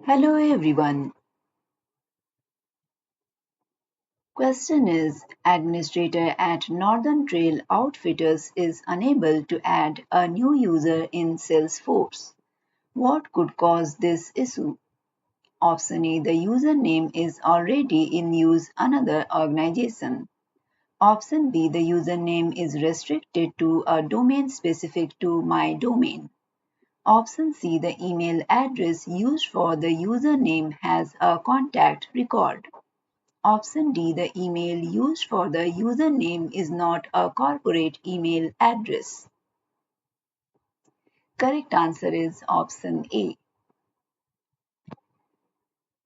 Hello everyone. Question is Administrator at Northern Trail Outfitters is unable to add a new user in Salesforce. What could cause this issue? Option A. The username is already in use another organization. Option B. The username is restricted to a domain specific to my domain. Option C. The email address used for the username has a contact record. Option D. The email used for the username is not a corporate email address. Correct answer is option A.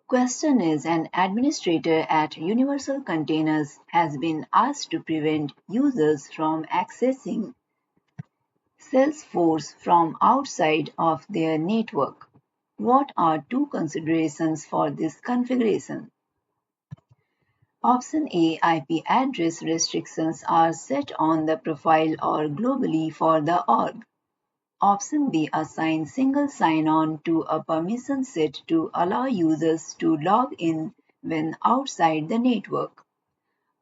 Question is An administrator at Universal Containers has been asked to prevent users from accessing Salesforce from outside of their network. What are two considerations for this configuration? Option A. IP address restrictions are set on the profile or globally for the org. Option B. Assign single sign-on to a permission set to allow users to log in when outside the network.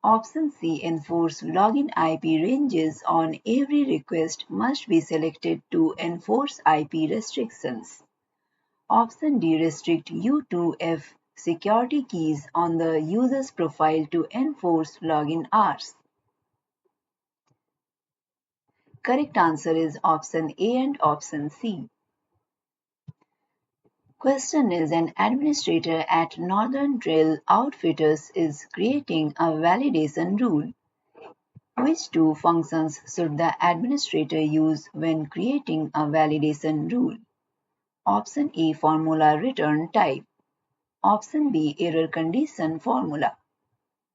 Option C. Enforce login IP ranges on every request must be selected to enforce IP restrictions. Option D. Restrict U2F security keys on the user's profile to enforce login hours. Correct answer is option A and option C. Question is An administrator at Northern Trail Outfitters is creating a validation rule. Which two functions should the administrator use when creating a validation rule? Option A. Formula return type. Option B. Error condition formula.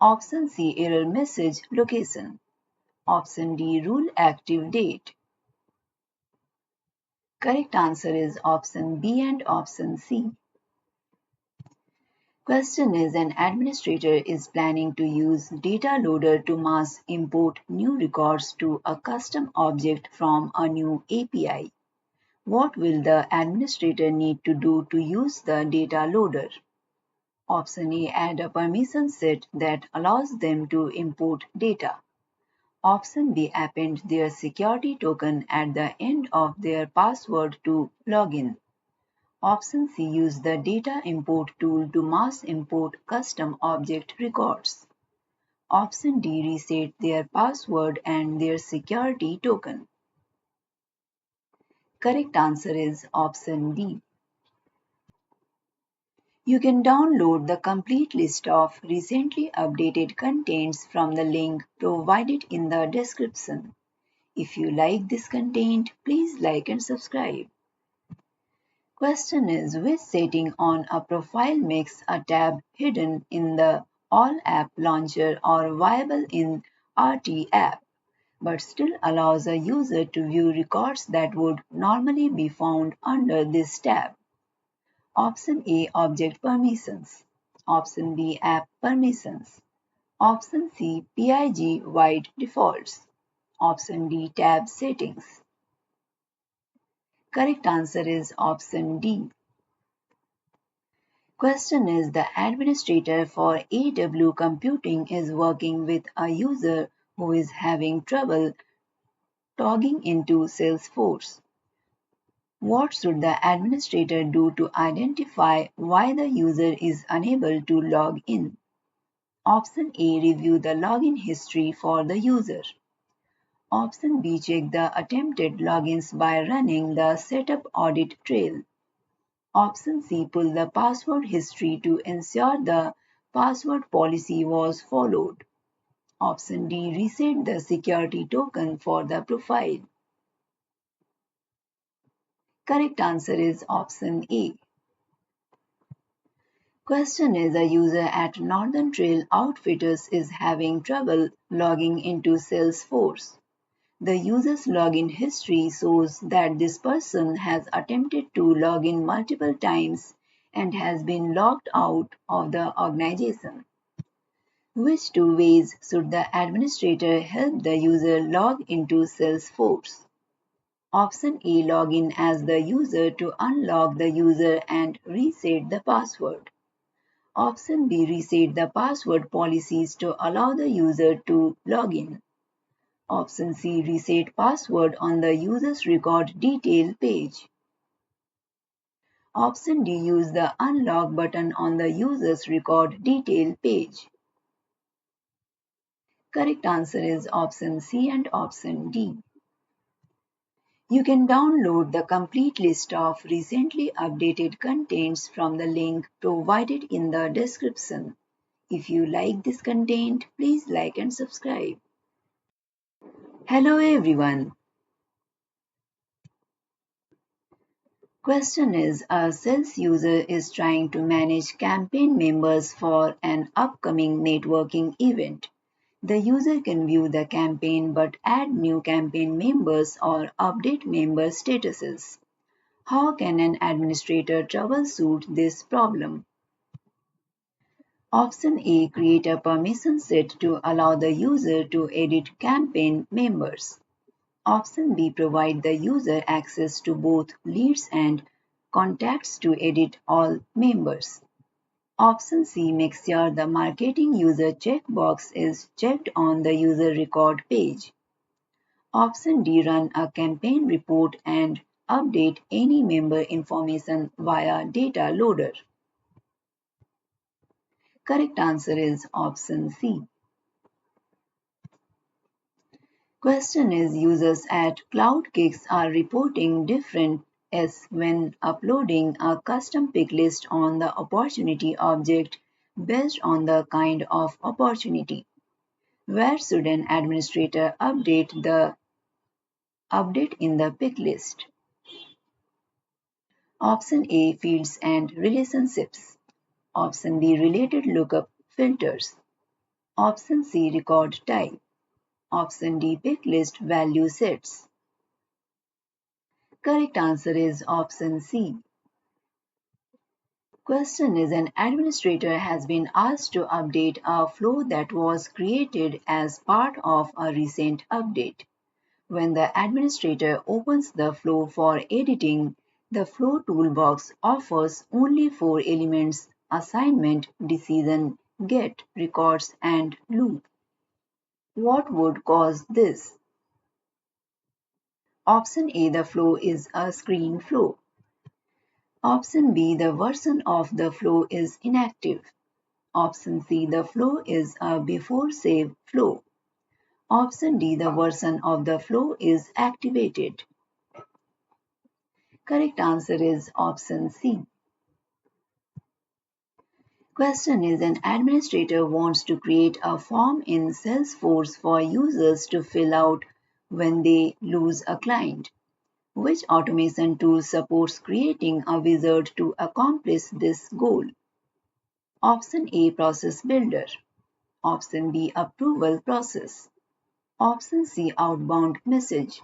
Option C. Error message location. Option D. Rule active date. Correct answer is option B and option C. Question is An administrator is planning to use data loader to mass import new records to a custom object from a new API. What will the administrator need to do to use the data loader? Option A. Add a permission set that allows them to import data. Option B. Append their security token at the end of their password to login. Option C. Use the data import tool to mass import custom object records. Option D. Reset their password and their security token. Correct answer is option D. You can download the complete list of recently updated contents from the link provided in the description. If you like this content, please like and subscribe. Question is Which setting on a profile makes a tab hidden in the All App Launcher or viable in RT app, but still allows a user to view records that would normally be found under this tab? Option A. Object permissions. Option B. App permissions. Option C. PIG wide defaults. Option D. Tab settings. Correct answer is option D. Question is The administrator for AW computing is working with a user who is having trouble logging into Salesforce. What should the administrator do to identify why the user is unable to log in? Option A. Review the login history for the user. Option B. Check the attempted logins by running the setup audit trail. Option C. Pull the password history to ensure the password policy was followed. Option D. Reset the security token for the profile. Correct answer is option A. Question is A user at Northern Trail Outfitters is having trouble logging into Salesforce. The user's login history shows that this person has attempted to log in multiple times and has been logged out of the organization. Which two ways should the administrator help the user log into Salesforce? Option A. Log in as the user to unlock the user and reset the password. Option B. Reset the password policies to allow the user to log in. Option C. Reset password on the user's record detail page. Option D. Use the unlock button on the user's record detail page. Correct answer is option C and option D. You can download the complete list of recently updated contents from the link provided in the description. If you like this content, please like and subscribe. Hello everyone. Question is, a sales user is trying to manage campaign members for an upcoming networking event. The user can view the campaign but add new campaign members or update member statuses. How can an administrator troubleshoot this problem? Option A. Create a permission set to allow the user to edit campaign members. Option B. Provide the user access to both leads and contacts to edit all members. Option C. Make sure the marketing user checkbox is checked on the user record page. Option D. Run a campaign report and update any member information via data loader. Correct answer is option C. Question is, users at CloudKicks are reporting different S when uploading a custom pick list on the opportunity object based on the kind of opportunity. Where should an administrator update in the pick list? Option A. Fields and relationships. Option B. Related lookup filters. Option C. Record type. Option D. Pick list value sets. Correct answer is option C. Question is, an administrator has been asked to update a flow that was created as part of a recent update. When the administrator opens the flow for editing, the flow toolbox offers only 4 elements: assignment, decision, get, records, and loop. What would cause this? Option A. The flow is a screen flow. Option B. The version of the flow is inactive. Option C. The flow is a before save flow. Option D. The version of the flow is activated. Correct answer is option C. Question is, an administrator wants to create a form in Salesforce for users to fill out when they lose a client. Which automation tool supports creating a wizard to accomplish this goal? Option A. Process Builder. Option B. Approval process. Option C. Outbound message.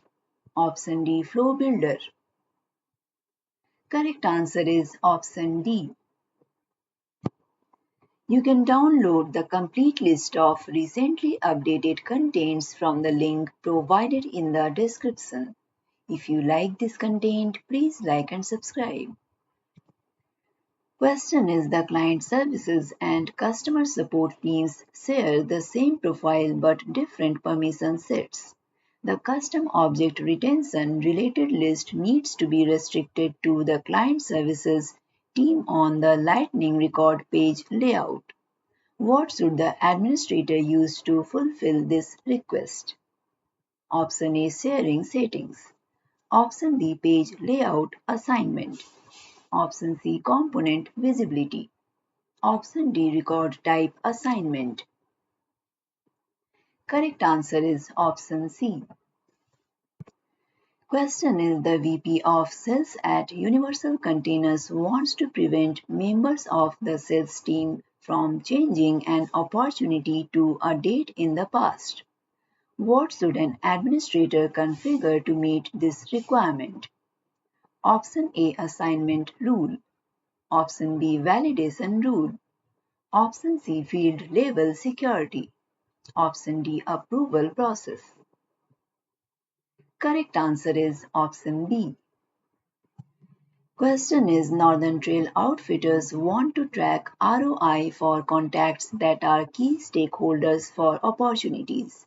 Option D. Flow Builder. Correct answer is option D. You can download the complete list of recently updated contents from the link provided in the description. If you like this content, please like and subscribe. Question is, the client services and customer support teams share the same profile but different permission sets. The custom object retention related list needs to be restricted to the client services team on the Lightning record page layout. What should the administrator use to fulfill this request? Option A. Sharing settings. Option B. Page layout assignment. Option C. Component visibility. Option D. Record type assignment. Correct answer is option C. Question is, the VP of Sales at Universal Containers wants to prevent members of the sales team from changing an opportunity to a date in the past. What should an administrator configure to meet this requirement? Option A. Assignment rule. Option B. Validation rule. Option C. Field label security. Option D. Approval process. Correct answer is option B. Question is Northern Trail Outfitters want to track ROI for contacts that are key stakeholders for opportunities.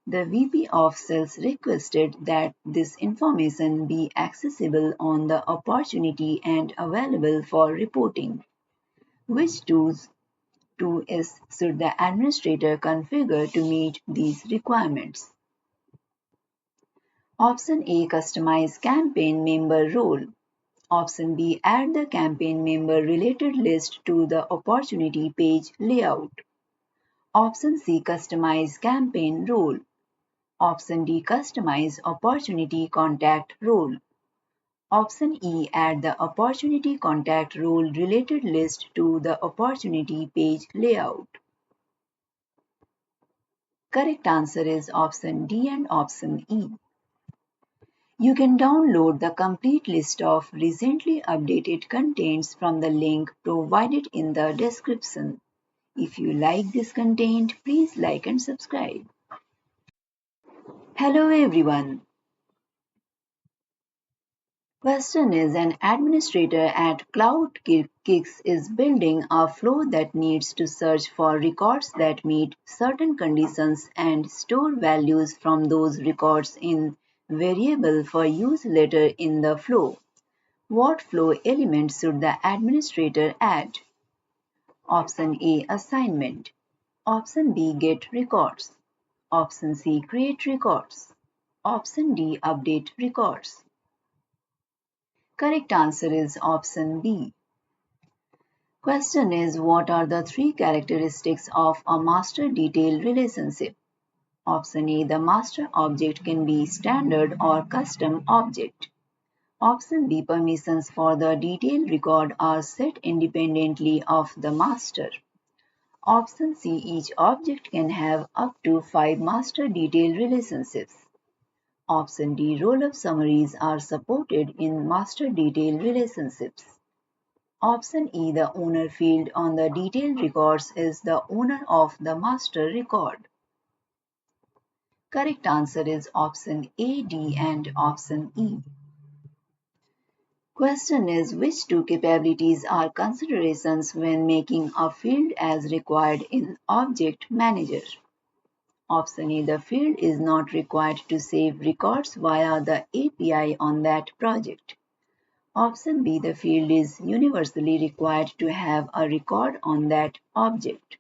The VP of Sales requested that this information be accessible on the opportunity and available for reporting. Which tools should the administrator configure to meet these requirements? Option A. Customize campaign member role. Option B. Add the campaign member related list to the opportunity page layout. Option C. Customize campaign role. Option D. Customize opportunity contact role. Option E. Add the opportunity contact role related list to the opportunity page layout. Correct answer is option D and option E. You can download the complete list of recently updated contents from the link provided in the description. If you like this content, please like and subscribe. Hello everyone. Question is an administrator at CloudKix is building a flow that needs to search for records that meet certain conditions and store values from those records in variable for use later in the flow. What flow element should the administrator add? Option A. Assignment. Option B. Get records. Option C. Create records. Option D. Update records. Correct answer is option B. Question is what are the three characteristics of a master detail relationship? Option A. The master object can be standard or custom object. Option B. Permissions for the detail record are set independently of the master. Option C. Each object can have up to 5 master detail relationships. Option D. Roll-up summaries are supported in master detail relationships. Option E. The owner field on the detail records is the owner of the master record. Correct answer is option A, D and option E. Question is which two capabilities are considerations when making a field as required in Object Manager? Option A. The field is not required to save records via the API on that project. Option B. The field is universally required to have a record on that object.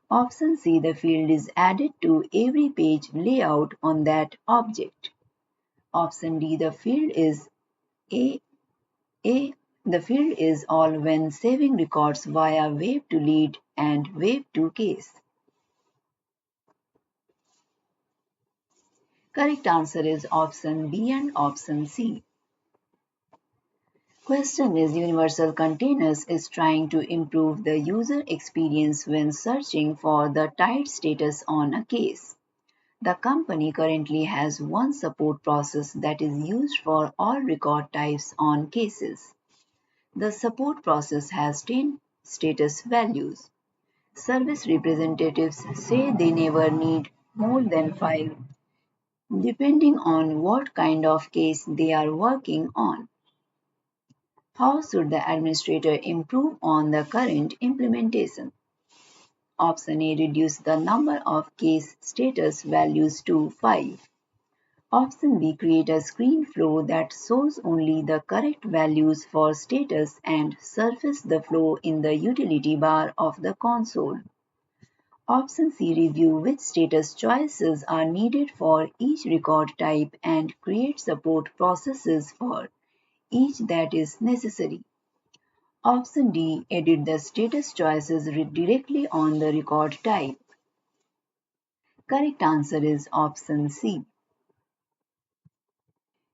Option C. The field is added to every page layout on that object. Option D. The field is the field is all when saving records via wave to lead and wave to case. Correct answer is option B and option C. Question is Universal Containers is trying to improve the user experience when searching for the tied status on a case. The company currently has one support process that is used for all record types on cases. The support process has 10 status values. Service representatives say they never need more than 5, depending on what kind of case they are working on. How should the administrator improve on the current implementation? Option A. Reduce the number of case status values to 5. Option B. Create a screen flow that shows only the correct values for status and surface the flow in the utility bar of the console. Option C. Review which status choices are needed for each record type and create support processes for each that is necessary. Option D. Edit the status choices directly on the record type. Correct answer is option C.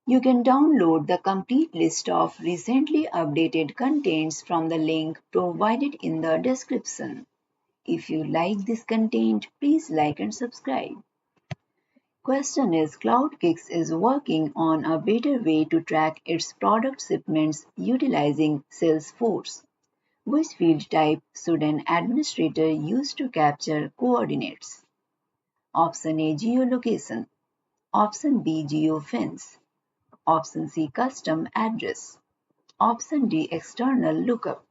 You can download the complete list of recently updated contents from the link provided in the description. If you like this content, please like and subscribe. Question is CloudKix is working on a better way to track its product shipments utilizing Salesforce. Which field type should an administrator use to capture coordinates? Option A. Geolocation. Option B. Geofence. Option C. Custom address. Option D. External lookup.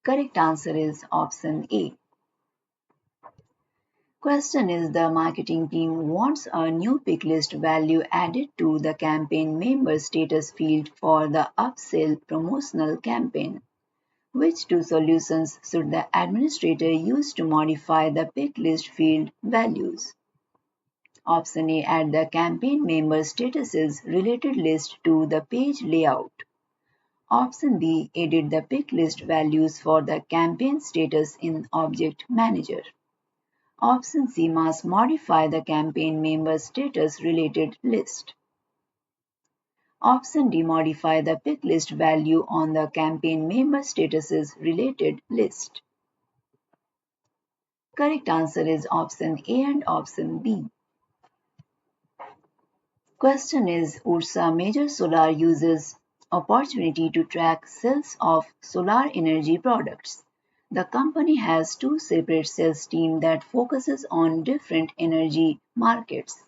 Correct answer is option A. Question is the marketing team wants a new pick list value added to the campaign member status field for the upsell promotional campaign. Which two solutions should the administrator use to modify the pick list field values? Option A. Add the campaign member statuses related list to the page layout. Option B. Edit the pick list values for the campaign status in Object Manager. Option C. Must modify the campaign member status related list. Option D. Modify the pick list value on the campaign member statuses related list. Correct answer is option A and option B. Question is Ursa Major Solar uses opportunity to track sales of solar energy products. The company has two separate sales teams that focuses on different energy markets.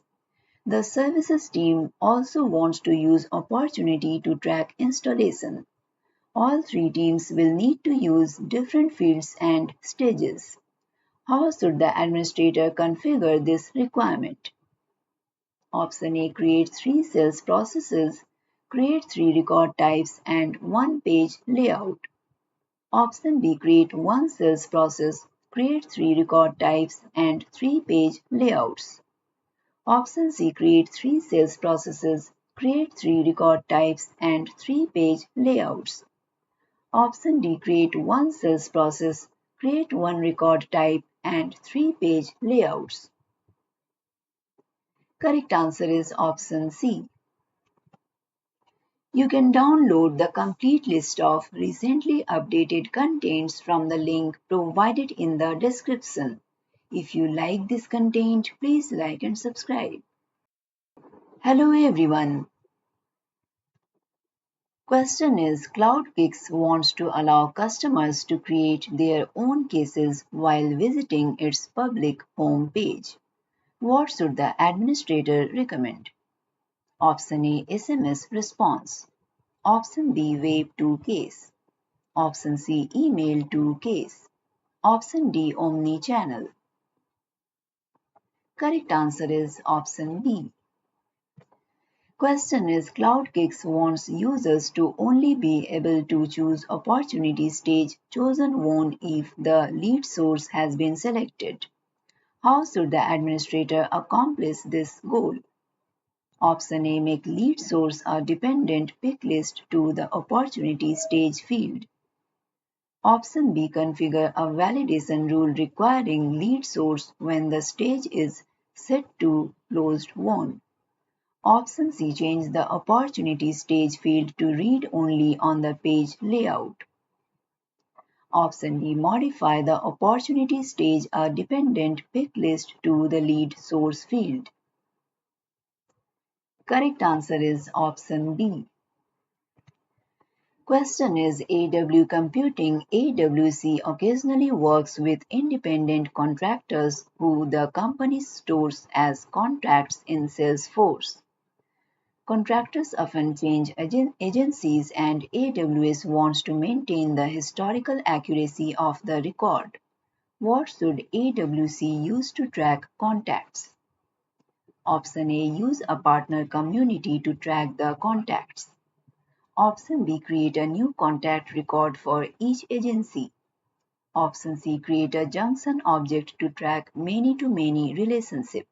The services team also wants to use opportunity to track installation. All three teams will need to use different fields and stages. How should the administrator configure this requirement? Option A. Create three sales processes, create three record types and one page layout. Option B. Create one sales process, create three record types and three page layouts. Option C. Create three sales processes, create three record types and three page layouts. Option D. Create one sales process, create one record type and three page layouts. Correct answer is option C. You can download the complete list of recently updated contents from the link provided in the description. If you like this content, please like and subscribe. Hello everyone. Question is CloudKicks wants to allow customers to create their own cases while visiting its public home page. What should the administrator recommend? Option A. SMS response. Option B. Web to case. Option C. Email to case. Option D. Omni-channel. Correct answer is option B. Question is CloudKicks wants users to only be able to choose opportunity stage chosen one if the lead source has been selected. How should the administrator accomplish this goal? Option A. Make lead source a dependent pick list to the opportunity stage field. Option B. Configure a validation rule requiring lead source when the stage is set to closed won. Option C. Change the opportunity stage field to read only on the page layout. Option D. Modify the opportunity stage a dependent pick list to the lead source field. Correct answer is option B. Question is AW Computing AWC occasionally works with independent contractors who the company stores as contracts in Salesforce. Contractors often change agencies and AWS wants to maintain the historical accuracy of the record. What should AWC use to track contacts? Option A. Use a partner community to track the contacts. Option B. Create a new contact record for each agency. Option C. Create a junction object to track many-to-many relationship.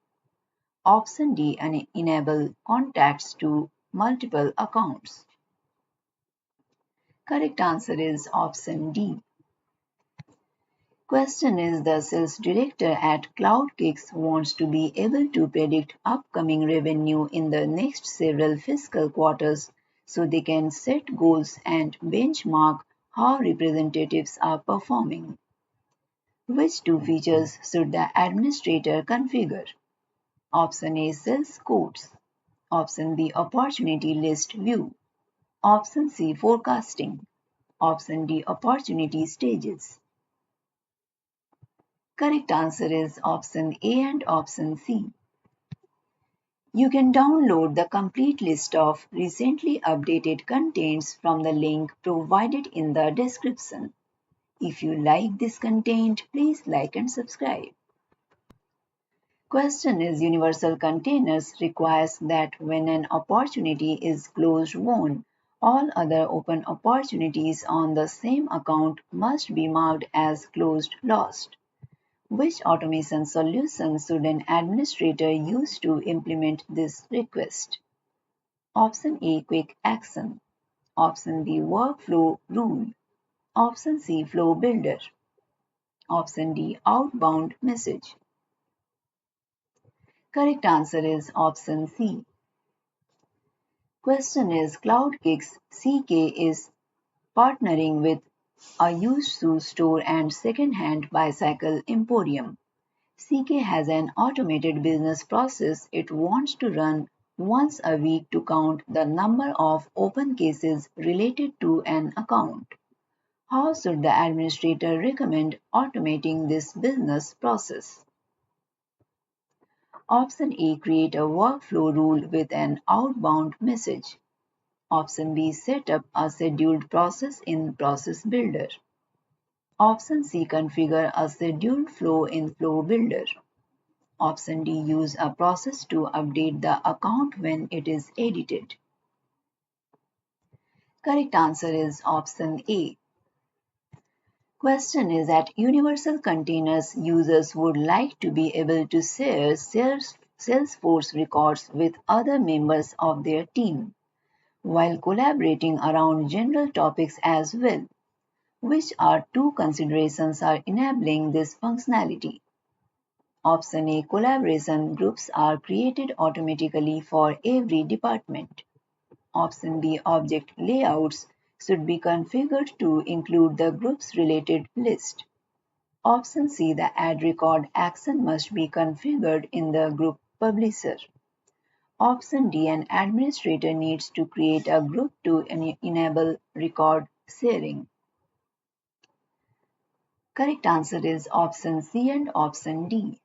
Option D. Enable contacts to multiple accounts. Correct answer is option D. Question is the sales director at CloudKicks wants to be able to predict upcoming revenue in the next several fiscal quarters so they can set goals and benchmark how representatives are performing. Which two features should the administrator configure? Option A. Sales quotes. Option B. Opportunity list view. Option C. Forecasting. Option D. Opportunity stages. Correct answer is option A and option C. You can download the complete list of recently updated contents from the link provided in the description. If you like this content, please like and subscribe. Question is universal containers requires that when an opportunity is closed won, all other open opportunities on the same account must be marked as closed lost. Which automation solution should an administrator use to implement this request? Option A, quick action. Option B, workflow rule. Option C, flow builder. Option D, outbound message. Correct answer is option C. Question is CloudKick's CK is partnering with a used shoe store and second-hand bicycle emporium. CK has an automated business process it wants to run once a week to count the number of open cases related to an account. How should the administrator recommend automating this business process? Option A, create a workflow rule with an outbound message. Option B, set up a scheduled process in Process Builder. Option C, configure a scheduled flow in Flow Builder. Option D, use a process to update the account when it is edited. Correct answer is option A. Question is that universal containers users would like to be able to share Salesforce records with other members of their team, while collaborating around general topics as well. Which are two considerations are enabling this functionality? Option A, collaboration groups are created automatically for every department. Option B, object layouts should be configured to include the group's related list. Option C, the add record action must be configured in the group publisher. Option D, an administrator needs to create a group to enable record sharing. Correct answer is option C and option D.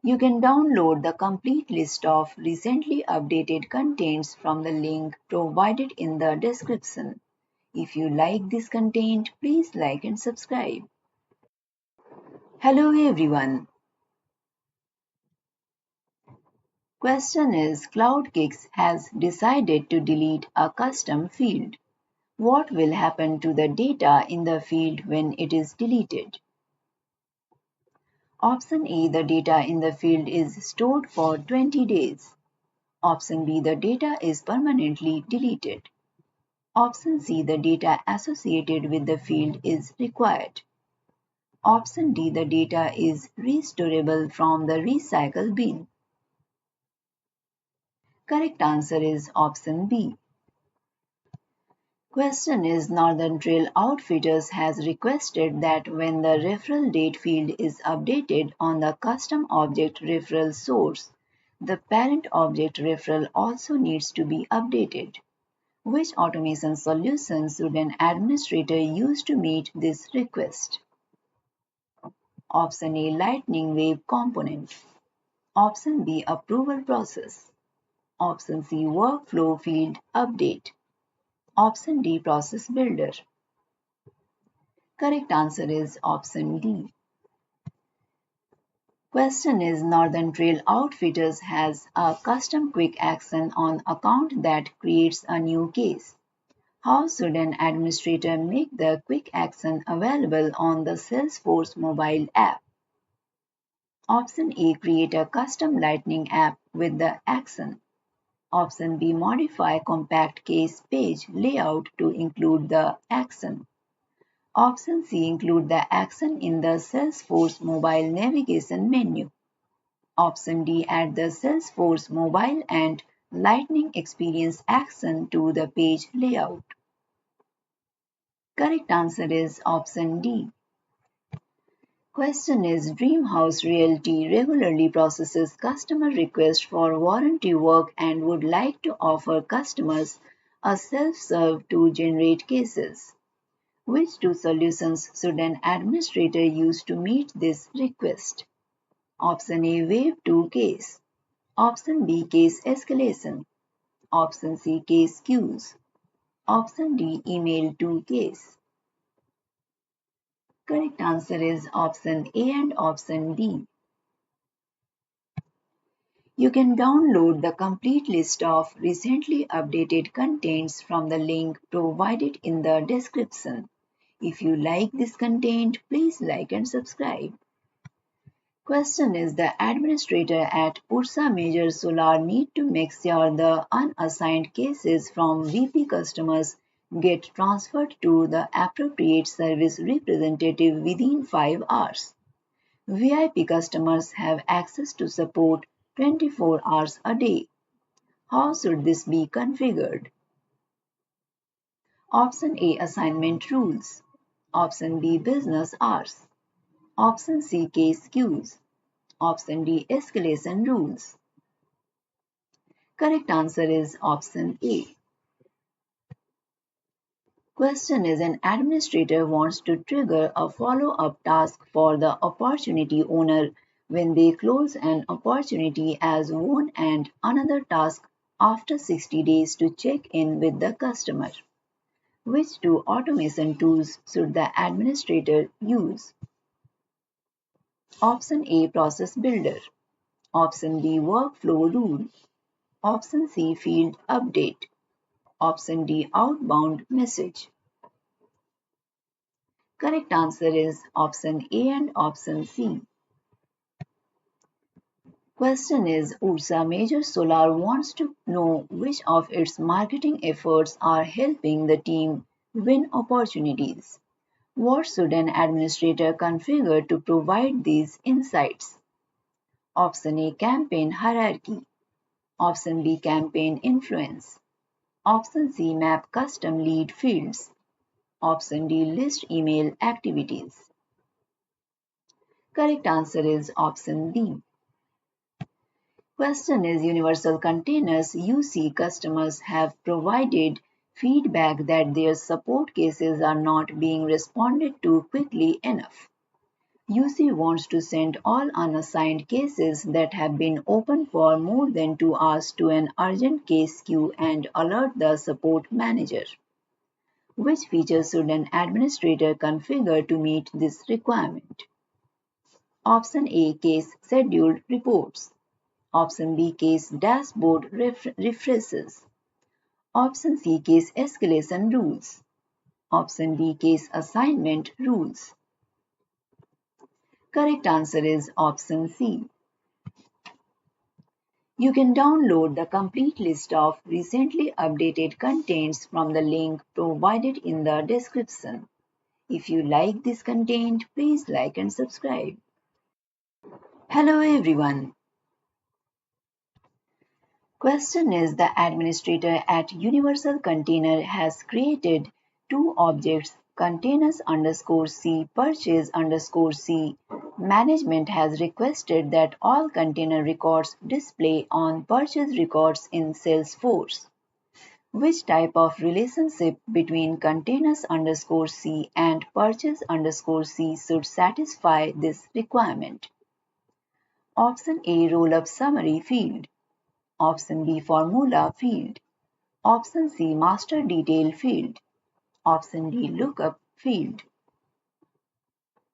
You can download the complete list of recently updated contents from the link provided in the description. If you like this content, please like and subscribe. Hello everyone. Question is CloudKicks has decided to delete a custom field. What will happen to the data in the field when it is deleted? Option A, the data in the field is stored for 20 days. Option B, the data is permanently deleted. Option C, the data associated with the field is required. Option D, the data is restorable from the recycle bin. Correct answer is option B. Question is Northern Trail Outfitters has requested that when the referral date field is updated on the custom object referral source, the parent object referral also needs to be updated. Which automation solution should an administrator use to meet this request? Option A, Lightning Wave Component. Option B, Approval Process. Option C, Workflow Field Update. Option D, Process Builder. Correct answer is option D. Question is Northern Trail Outfitters has a custom quick action on account that creates a new case. How should an administrator make the quick action available on the Salesforce mobile app? Option A, create a custom Lightning app with the action. Option B, modify compact case page layout to include the action. Option C, include the action in the Salesforce mobile navigation menu. Option D, add the Salesforce mobile and Lightning experience action to the page layout. Correct answer is option D. Question is Dreamhouse Realty regularly processes customer requests for warranty work and would like to offer customers a self-serve to generate cases. Which two solutions should an administrator use to meet this request? Option A, Wave to Case. Option B, case escalation. Option C, case queues. Option D, email to case. Correct answer is option A and option D. You can download the complete list of recently updated contents from the link provided in the description. If you like this content, please like and subscribe. Question is the administrator at Ursa Major Solar need to make sure the unassigned cases from VP customers get transferred to the appropriate service representative within 5 hours. VIP customers have access to support 24 hours a day. How should this be configured? Option A, assignment rules. Option B, business hours. Option C, case queues. Option D, escalation rules. Correct answer is option A. Question is an administrator wants to trigger a follow-up task for the opportunity owner when they close an opportunity as won and another task after 60 days to check in with the customer. Which two automation tools should the administrator use? Option A, process builder. Option B, workflow rule. Option C, field update. Option D, outbound message. Correct answer is option A and option C. Question is Ursa Major Solar wants to know which of its marketing efforts are helping the team win opportunities. What should an administrator configure to provide these insights? Option A, campaign hierarchy. Option B, campaign influence. Option C, map custom lead fields. Option D, list email activities. Correct answer is option D. Question is universal containers UC customers have provided feedback that their support cases are not being responded to quickly enough. UC wants to send all unassigned cases that have been open for more than 2 hours to an urgent case queue and alert the support manager. Which features should an administrator configure to meet this requirement? Option A, case scheduled reports. Option B, case dashboard refreshes. Option C, case escalation rules. Option D, case assignment rules. Correct answer is option C. You can download the complete list of recently updated contents from the link provided in the description. If you like this content, please like and subscribe. Hello everyone. Question is the administrator at Universal Container has created two objects containers underscore C purchase underscore C. Management has requested that all container records display on purchase records in Salesforce. Which type of relationship between containers underscore C and purchase underscore C should satisfy this requirement? Option A, roll-up summary field. Option B, formula field. Option C, master detail field. Option D, lookup field.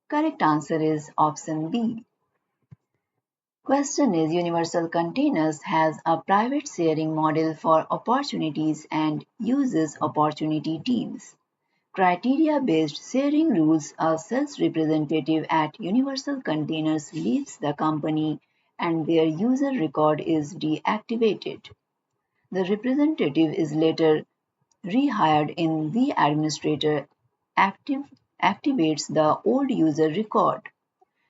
Correct answer is option B. Question is Universal Containers has a private sharing model for opportunities and uses opportunity teams. Criteria-based sharing rules, a sales representative at Universal Containers leaves the company and their user record is deactivated. The representative is later rehired in the administrator activates the old user record.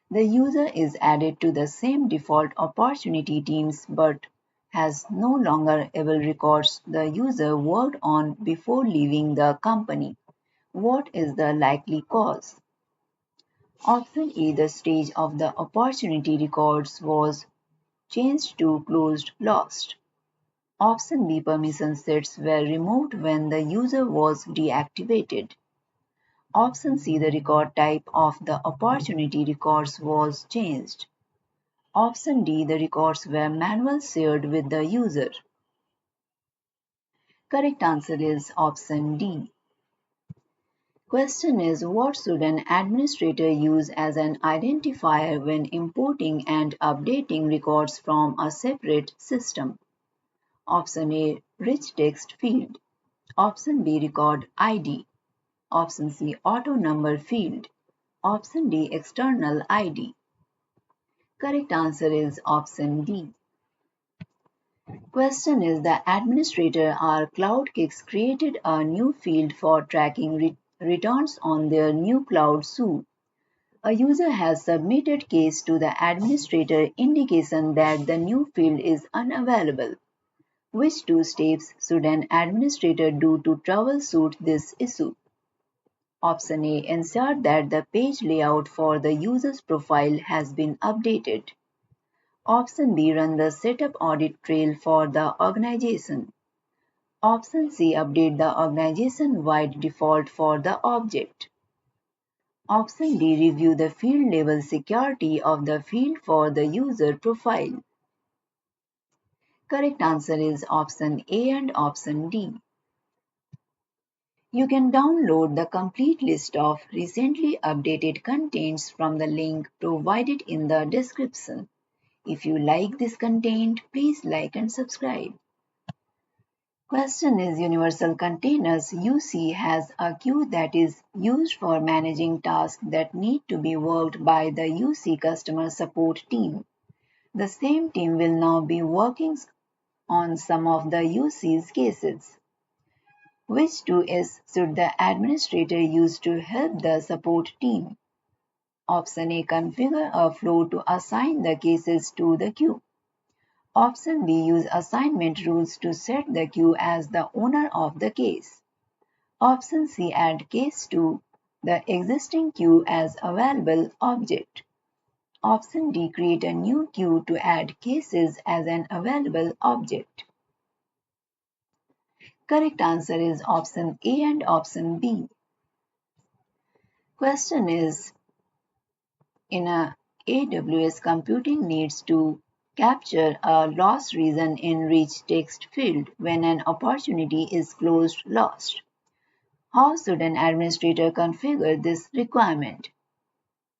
The user is added to the same default opportunity teams but has no longer able records the user worked on before leaving the company. What is the likely cause? Option A, the stage of the opportunity records was changed to closed lost. Option B, permission sets were removed when the user was deactivated. Option C, the record type of the opportunity records was changed. Option D. The records were manually shared with the user. Correct answer is option D. Question is, what should an administrator use as an identifier when importing and updating records from a separate system? Option A. Rich text field. Option B. Record ID. Option C. Auto number field. Option D. External ID. Correct answer is option D. Question is, the administrator or CloudKicks created a new field for tracking returns on their new cloud SOO. A user has submitted case to the administrator indication that the new field is unavailable. Which two steps should an administrator do to troubleshoot this issue? Option A. Ensure that the page layout for the user's profile has been updated. Option B. Run the setup audit trail for the organization. Option C. Update the organization-wide default for the object. Option D. Review the field level security of the field for the user profile. Correct answer is option A and option D. You can download the complete list of recently updated contents from the link provided in the description. If you like this content, please like and subscribe. Question is, Universal Containers UC has a queue that is used for managing tasks that need to be worked by the UC customer support team. The same team will now be working on some of the UC's cases. Which 2S should the administrator use to help the support team? Option A. Configure a flow to assign the cases to the queue. Option B. Use assignment rules to set the queue as the owner of the case. Option C. Add case to the existing queue as available object. Option D. Create a new queue to add cases as an available object. Correct answer is option A and option B. Question is, in a AWS computing needs to capture a loss reason in rich text field when an opportunity is closed lost. How should an administrator configure this requirement?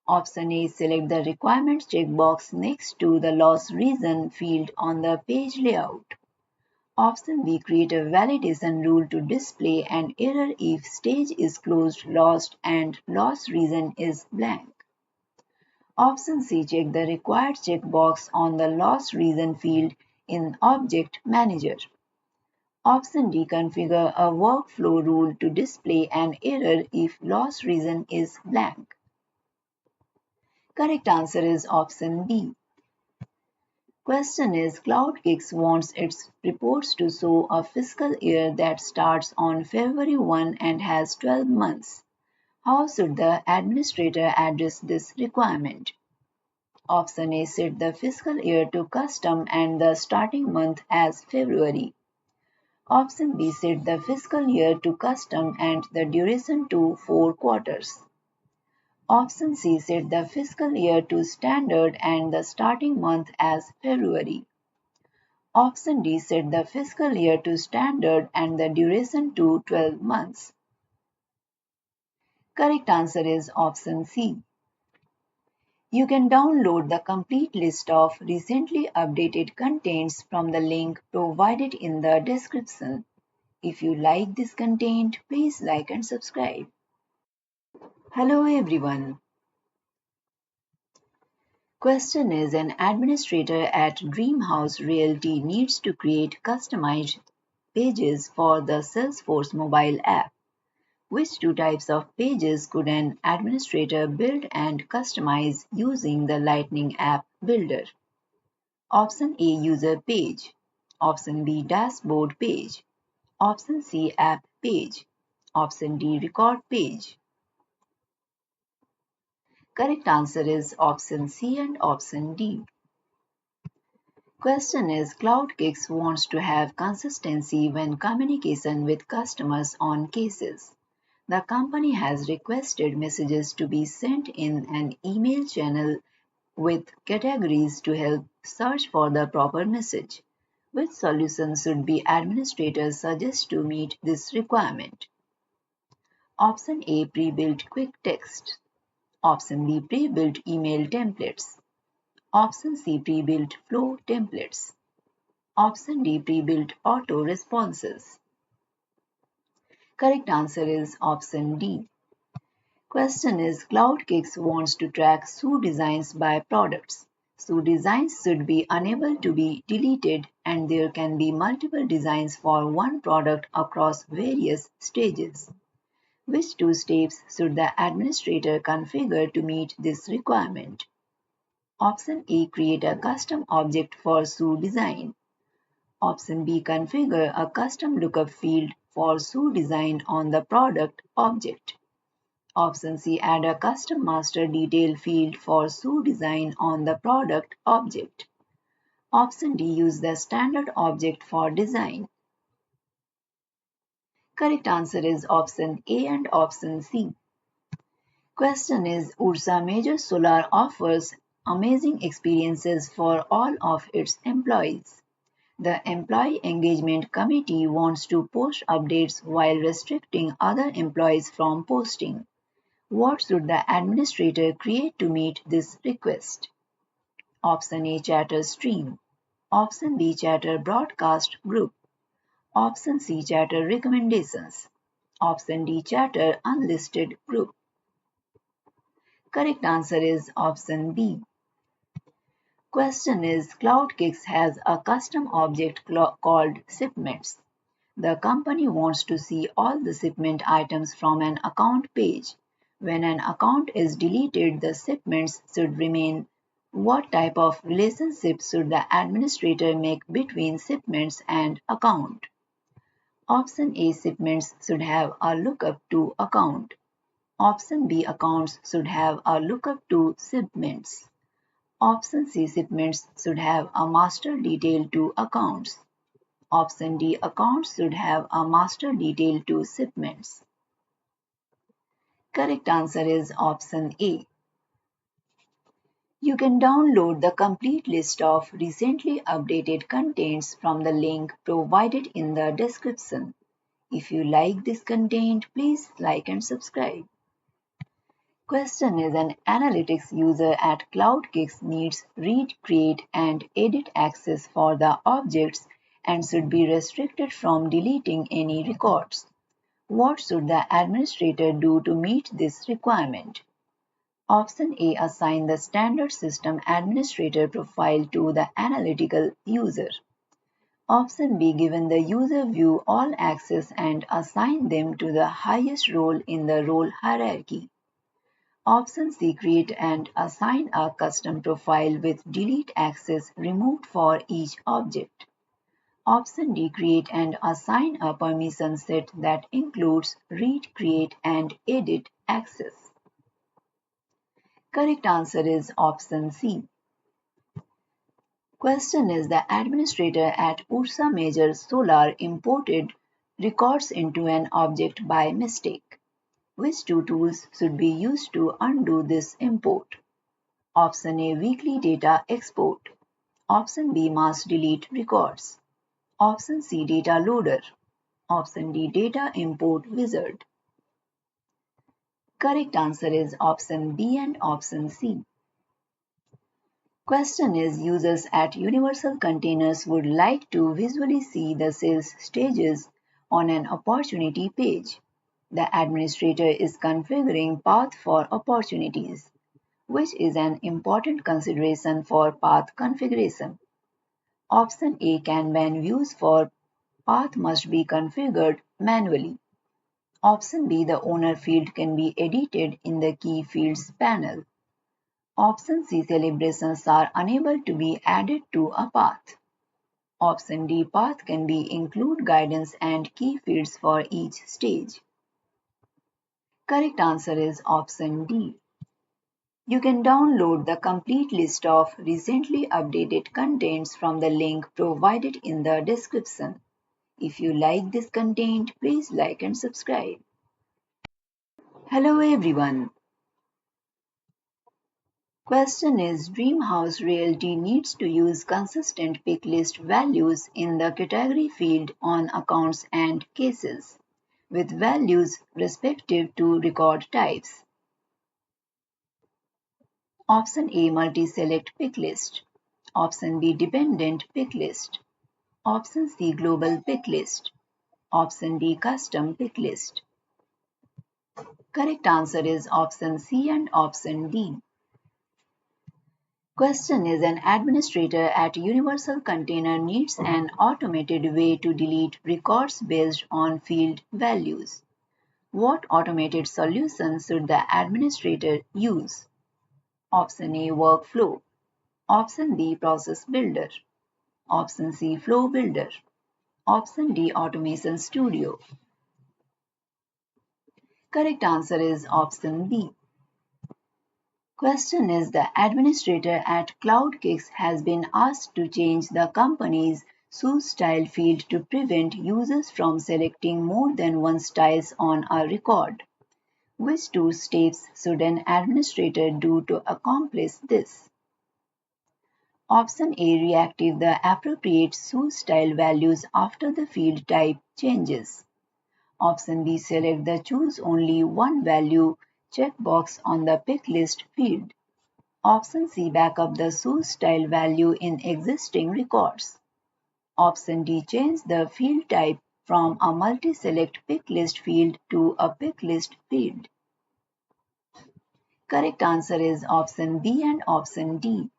Option A. Select the requirements checkbox next to the loss reason field on the page layout. Option B. Create a validation rule to display an error if stage is closed lost and loss reason is blank. Option C. Check the required checkbox on the loss reason field in Object Manager. Option D. Configure a workflow rule to display an error if loss reason is blank. Correct answer is option B. Question is, CloudKicks wants its reports to show a fiscal year that starts on February 1 and has 12 months. How should the administrator address this requirement? Option A. Set the fiscal year to custom and the starting month as February. Option B. Set the fiscal year to custom and the duration to 4 quarters. Option C. Set the fiscal year to standard and the starting month as February. Option D. Set the fiscal year to standard and the duration to 12 months. Correct answer is option C. You can download the complete list of recently updated contents from the link provided in the description. If you like this content, please like and subscribe. Hello everyone. Question is, an administrator at Dreamhouse Realty needs to create customized pages for the Salesforce mobile app. Which two types of pages could an administrator build and customize using the Lightning App Builder? Option A. User page. Option B. Dashboard page. Option C. App page. Option D. Record page. Correct answer is option C and option D. Question is, CloudKicks wants to have consistency when communication with customers on cases. The company has requested messages to be sent in an email channel with categories to help search for the proper message. Which solution should be administrators suggest to meet this requirement? Option A, pre-built quick text. Option B, pre-built email templates. Option C, pre-built flow templates. Option D, pre-built auto responses. Correct answer is option D. Question is, CloudKicks wants to track SOO designs by products. SOO designs should be unable to be deleted, and there can be multiple designs for one product across various stages. Which two steps should the administrator configure to meet this requirement? Option A, create a custom object for SOO design. Option B, configure a custom lookup field for SOO design on the product object. Option C, add a custom master detail field for SOO design on the product object. Option D, use the standard object for design. Correct answer is option A and option C. Question is, Ursa Major Solar offers amazing experiences for all of its employees. The Employee Engagement Committee wants to post updates while restricting other employees from posting. What should the administrator create to meet this request? Option A, chatter stream. Option B, chatter broadcast group. Option C, chatter recommendations. Option D, chatter unlisted group. Correct answer is option B. Question is, CloudKicks has a custom object called shipments. The company wants to see all the shipment items from an account page. When an account is deleted, the shipments should remain. What type of relationship should the administrator make between shipments and account? Option A, shipments should have a lookup to account. Option B, accounts should have a lookup to shipments. Option C, shipments should have a master detail to accounts. Option D, accounts should have a master detail to shipments. Correct answer is option A. You can download the complete list of recently updated contents from the link provided in the description. If you like this content, please like and subscribe. Question is, an analytics user at CloudKicks needs read, create, and edit access for the objects and should be restricted from deleting any records. What should the administrator do to meet this requirement? Option A, assign the standard system administrator profile to the analytical user. Option B, given the user view all access and assign them to the highest role in the role hierarchy. Option C, create and assign a custom profile with delete access removed for each object. Option D, create and assign a permission set that includes read, create, and edit access. Correct answer is option C. Question is, the administrator at Ursa Major Solar imported records into an object by mistake. Which two tools should be used to undo this import? Option A, weekly data export. Option B, mass delete records. Option C, data loader. Option D, data import wizard. Correct answer is option B and option C. Question is, users at Universal Containers would like to visually see the sales stages on an opportunity page. The administrator is configuring path for opportunities, which is an important consideration for path configuration. Option A, Kanban views for path must be configured manually. Option B, the owner field can be edited in the key fields panel. Option C, celebrations are unable to be added to a path. Option D, path can be include guidance and key fields for each stage. Correct answer is option D. You can download the complete list of recently updated contents from the link provided in the description. If you like this content, please like and subscribe. Hello everyone. Question is Dream House Realty needs to use consistent pick list values in the category field on accounts and cases, with values respective to record types. Option A multi-select pick list. Option B dependent pick list. Option C global pick list. Option D custom pick list. Correct answer is option C and option D. Question is An administrator at Universal Container needs an automated way to delete records based on field values. What automated solution should the administrator use? Option A Workflow. Option B Process Builder. Option C Flow Builder. Option D Automation Studio. Correct answer is option B. Question is The administrator at CloudKicks has been asked to change the company's shoe style field to prevent users from selecting more than one styles on a record. Which two steps should an administrator do to accomplish this? Option A Reactive the appropriate shoe style values after the field type changes. Option B Select the Choose Only One Value checkbox on the Pick List field. Option C Backup the shoe style value in existing records. Option D Change the field type from a multi-select pick list field to a pick list field. Correct answer is option B and option D.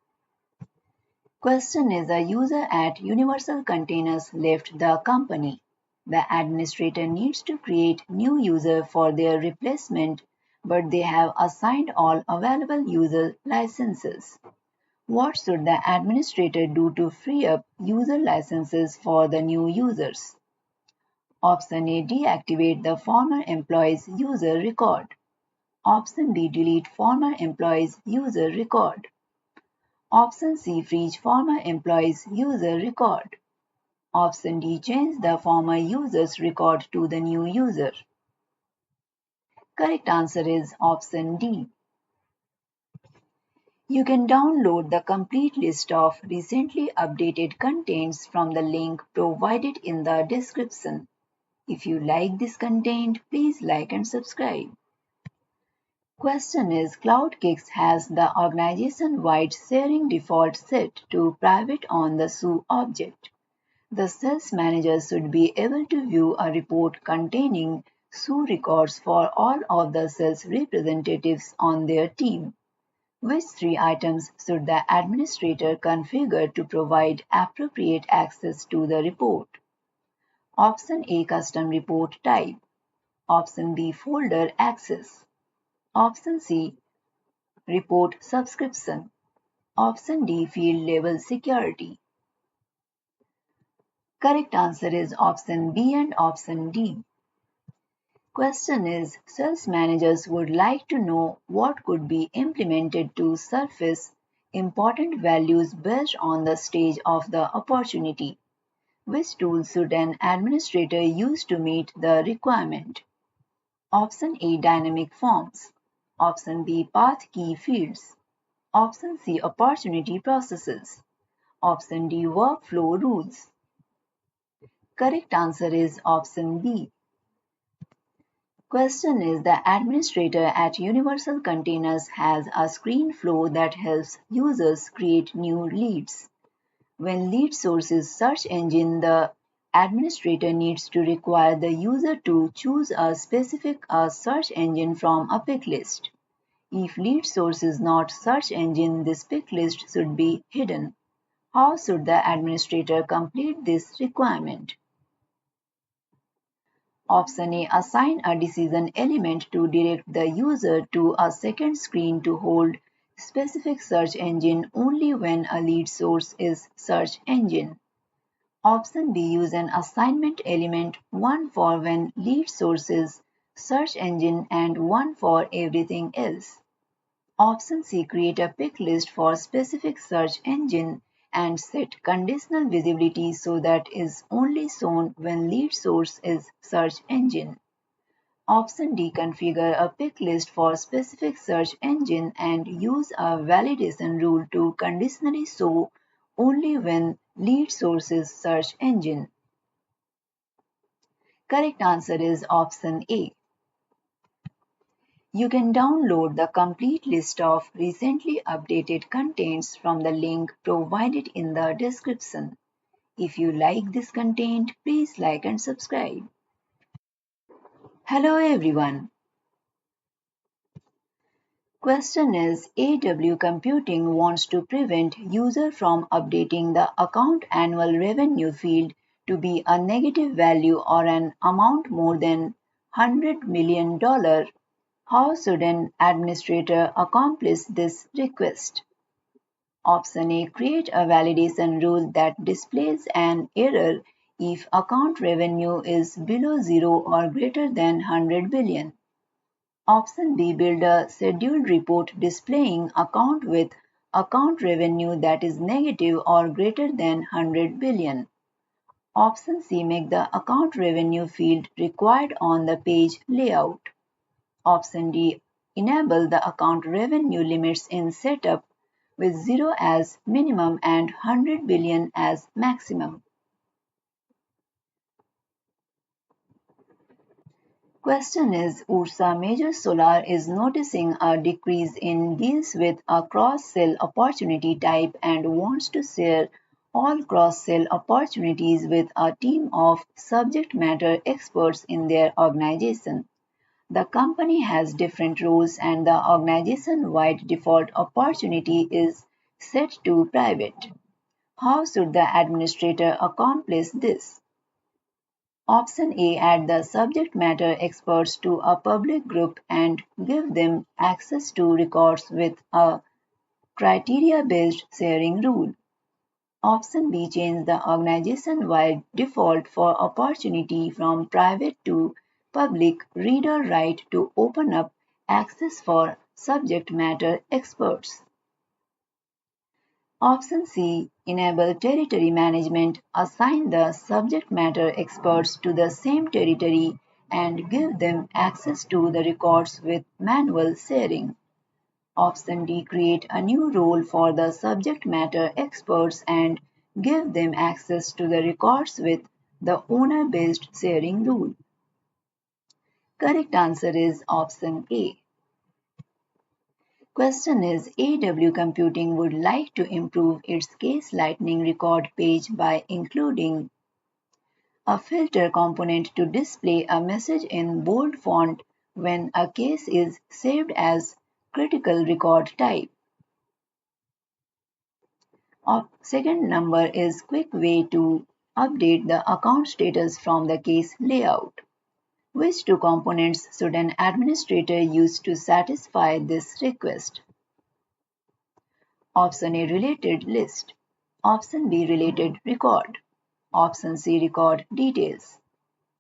Question is A user at Universal Containers left the company. The administrator needs to create new user for their replacement, but they have assigned all available user licenses. What should the administrator do to free up user licenses for the new users? Option A Deactivate the former employee's user record. Option B Delete former employee's user record. Option C Freeze former employee's user record. Option D Change the former user's record to the new user. Correct answer is option D. You can download the complete list of recently updated contents from the link provided in the description. If you like this content, please like and subscribe. Question is CloudKicks has the organization-wide sharing default set to private on the shoe object. The sales manager should be able to view a report containing shoe records for all of the sales representatives on their team. Which three items should the administrator configure to provide appropriate access to the report? Option A Custom Report Type. Option B Folder Access. Option C Report Subscription. Option D Field Level Security. Correct answer is option B and option D. Question is Sales managers would like to know what could be implemented to surface important values based on the stage of the opportunity. Which tool should an administrator use to meet the requirement? Option A Dynamic Forms. Option B Path Key Fields. Option C Opportunity Processes. Option D Workflow Rules. Correct answer is option B. Question is The administrator at Universal Containers has a screen flow that helps users create new leads. When lead source is search engine, the administrator needs to require the user to choose a specific search engine from a pick list. If lead source is not search engine, this pick list should be hidden. How should the administrator complete this requirement? Option A Assign a decision element to direct the user to a second screen to hold specific search engine only when a lead source is search engine. Option B Use an assignment element, one for when lead source is search engine and one for everything else. Option C Create a pick list for specific search engine and set conditional visibility so that is only shown when lead source is search engine. Option D. Configure a pick list for specific search engine and use a validation rule to conditionally show only when lead sources search engine. Correct answer is option A. You can download the complete list of recently updated contents from the link provided in the description. If you like this content, please like and subscribe. Hello everyone. Question is AW Computing wants to prevent user from updating the account annual revenue field to be a negative value or an amount more than $100 million. How should an administrator accomplish this request? Option A. Create a validation rule that displays an error if account revenue is below zero or greater than 100 billion. Option B. Build a scheduled report displaying account with account revenue that is negative or greater than 100 billion. Option C. Make the account revenue field required on the page layout. Option D. Enable the account revenue limits in setup with 0 as minimum and 100 billion as maximum. Question is Ursa Major Solar is noticing a decrease in deals with a cross-sell opportunity type and wants to share all cross-sell opportunities with a team of subject matter experts in their organization. The company has different roles and the organization-wide default opportunity is set to private. How should the administrator accomplish this? Option A. Add the subject matter experts to a public group and give them access to records with a criteria-based sharing rule. Option B. Change the organization-wide default for opportunity from private to public reader right to open up access for subject matter experts. Option C. Enable territory management. Assign the subject matter experts to the same territory and give them access to the records with manual sharing. Option D. Create a new role for the subject matter experts and give them access to the records with the owner-based sharing rule. Correct answer is option A. Question is AW Computing would like to improve its case lightning record page by including a filter component to display a message in bold font when a case is saved as critical record type. Second number is quick way to update the account status from the case layout. Which two components should an administrator use to satisfy this request? Option A. Related list. Option B. Related record. Option C. Record details.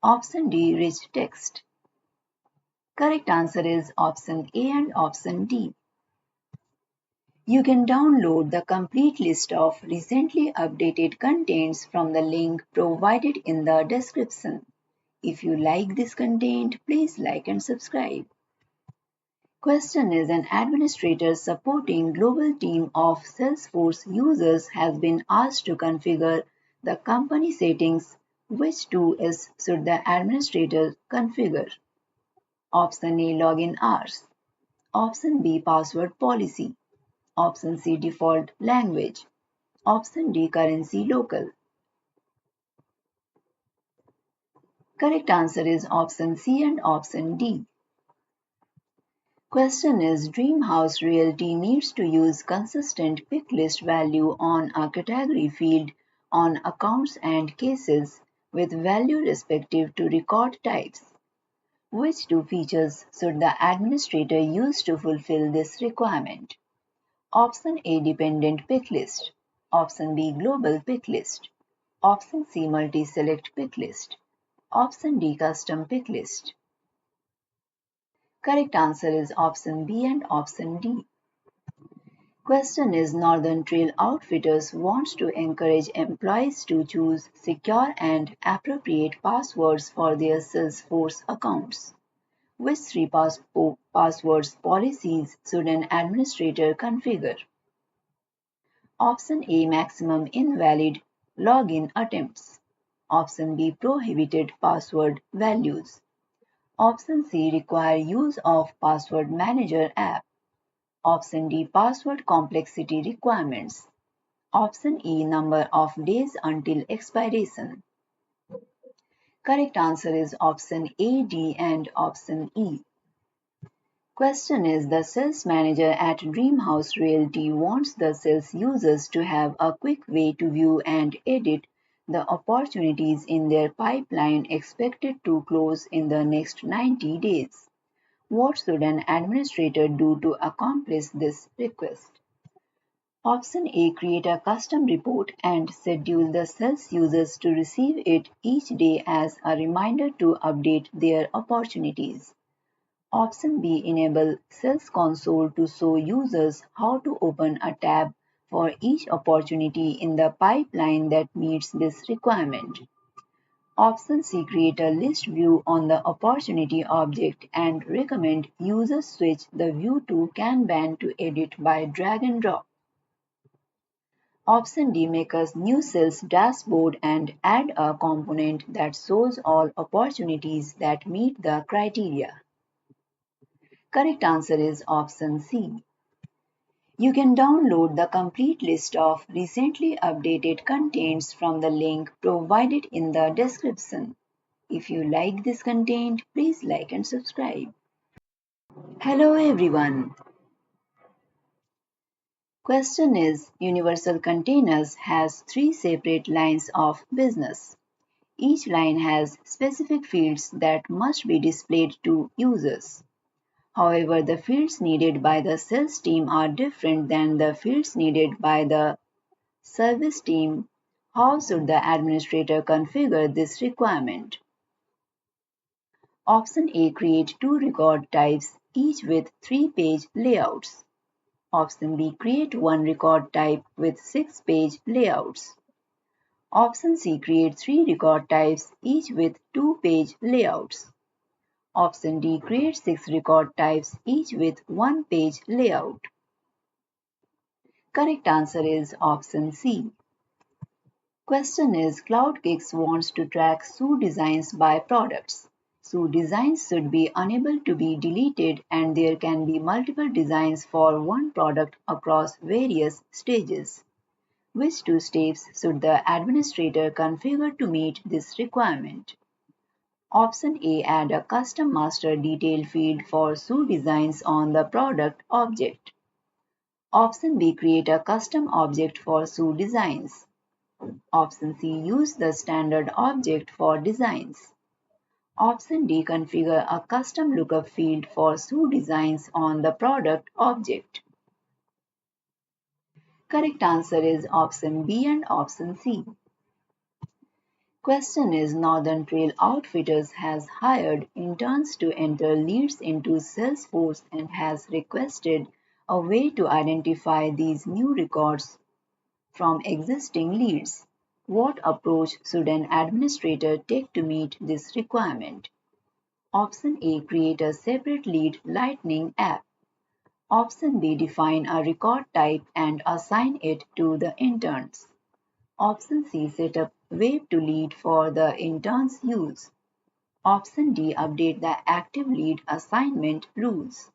Option D. Rich text. Correct answer is option A and option D. You can download the complete list of recently updated contents from the link provided in the description. If you like this content, please like and subscribe. Question is an administrator supporting global team of Salesforce users has been asked to configure the company settings. Which tools should the administrator configure? Option A. Login hours. Option B. Password policy. Option C. Default language. Option D. Currency local. Correct answer is option C and option D. Question is Dreamhouse Realty needs to use consistent pick list value on a category field on accounts and cases with value respective to record types. Which two features should the administrator use to fulfill this requirement? Option A. Dependent pick list. Option B. Global pick list. Option C. Multi-select pick list. Option D. Custom pick list. Correct answer is option B and option D. Question is Northern Trail Outfitters wants to encourage employees to choose secure and appropriate passwords for their Salesforce accounts. Which three passwords policies should an administrator configure? Option A, maximum invalid login attempts. Option B, prohibited password values. Option C, require use of password manager app. Option D, password complexity requirements. Option E, number of days until expiration. Correct answer is option A, D and option E. Question is, the sales manager at Dreamhouse Realty wants the sales users to have a quick way to view and edit the opportunities in their pipeline expected to close in the next 90 days. What should an administrator do to accomplish this request? Option A, create a custom report and schedule the sales users to receive it each day as a reminder to update their opportunities. Option B, enable Sales Console to show users how to open a tab for each opportunity in the pipeline that meets this requirement. Option C, create a list view on the opportunity object and recommend users switch the view to Kanban to edit by drag and drop. Option D, make a new sales dashboard and add a component that shows all opportunities that meet the criteria. Correct answer is option C. You can download the complete list of recently updated contents from the link provided in the description. If you like this content, please like and subscribe. Hello everyone. Question is, Universal Containers has three separate lines of business. Each line has specific fields that must be displayed to users. However, the fields needed by the sales team are different than the fields needed by the service team. How should the administrator configure this requirement? Option A, create two record types, each with 3-page layouts. Option B, create one record type with 6-page layouts. Option C, create three record types, each with 2-page layouts. Option D, create 6 record types, each with 1-page layout. Correct answer is option C. Question is, CloudKicks wants to track shoe designs by products. Shoe designs should be unable to be deleted and there can be multiple designs for one product across various stages. Which two steps should the administrator configure to meet this requirement? Option A, add a custom master detail field for shoe designs on the product object. Option B, create a custom object for shoe designs. Option C, use the standard object for designs. Option D, configure a custom lookup field for shoe designs on the product object. Correct answer is option B and option C. Question is, Northern Trail Outfitters has hired interns to enter leads into Salesforce and has requested a way to identify these new records from existing leads. What approach should an administrator take to meet this requirement? Option A, create a separate lead lightning app. Option B, define a record type and assign it to the interns. Option C, set up wave to lead for the intern's use. Option D, update the active lead assignment rules.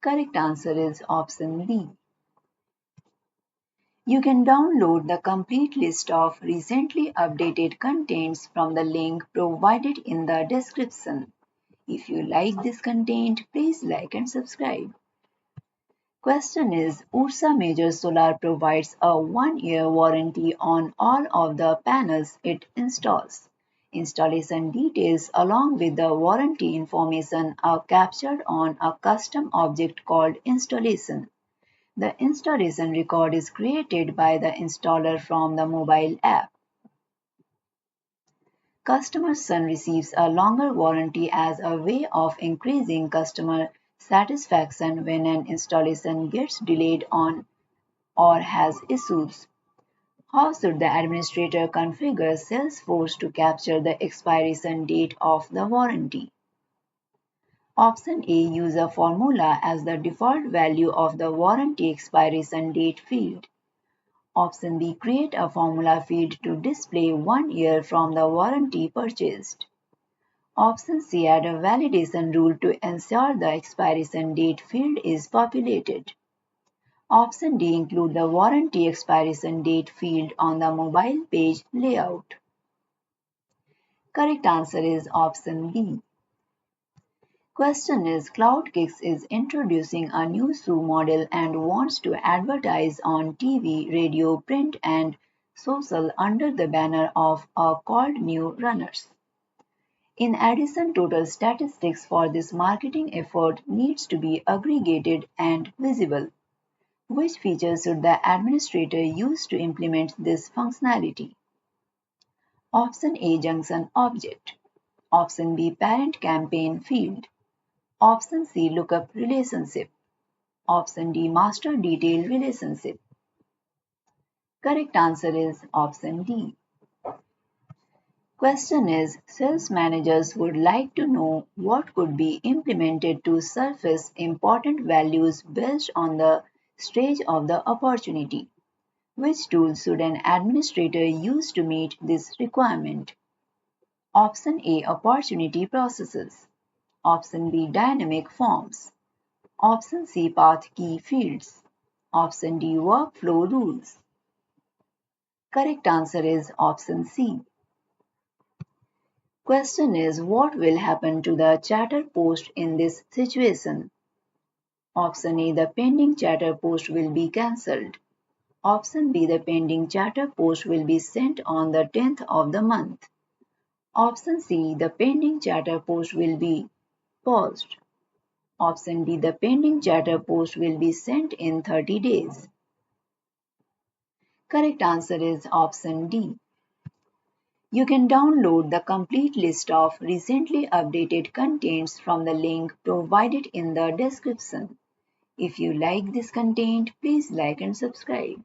Correct answer is option B. You can download the complete list of recently updated contents from the link provided in the description. If you like this content, please like and subscribe. Question is, Ursa Major Solar provides a 1-year warranty on all of the panels it installs. Installation details along with the warranty information are captured on a custom object called installation. The installation record is created by the installer from the mobile app. Customer Sun receives a longer warranty as a way of increasing customer satisfaction when an installation gets delayed on or has issues. How should the administrator configure Salesforce to capture the expiration date of the warranty? Option A. Use a formula as the default value of the warranty expiration date field. Option B. Create a formula field to display 1 year from the warranty purchased. Option C. Add a validation rule to ensure the expiration date field is populated. Option D. Include the warranty expiration date field on the mobile page layout. Correct answer is option B. Question is CloudKicks is introducing a new shoe model and wants to advertise on TV, radio, print and social under the banner of a called New Runners. In addition, total statistics for this marketing effort needs to be aggregated and visible. Which features should the administrator use to implement this functionality? Option A. Junction object. Option B. Parent campaign field. Option C. Lookup relationship. Option D. Master detail relationship. Correct answer is option D. Question is, sales managers would like to know what could be implemented to surface important values based on the stage of the opportunity. Which tool should an administrator use to meet this requirement? Option A. Opportunity processes. Option B. Dynamic forms. Option C. Path key fields. Option D. Workflow rules. Correct answer is option C. Question is, what will happen to the chatter post in this situation? Option A. The pending chatter post will be cancelled. Option B. The pending chatter post will be sent on the 10th of the month. Option C. The pending chatter post will be paused. Option D. The pending chatter post will be sent in 30 days. Correct answer is option D. You can download the complete list of recently updated contents from the link provided in the description. If you like this content, please like and subscribe.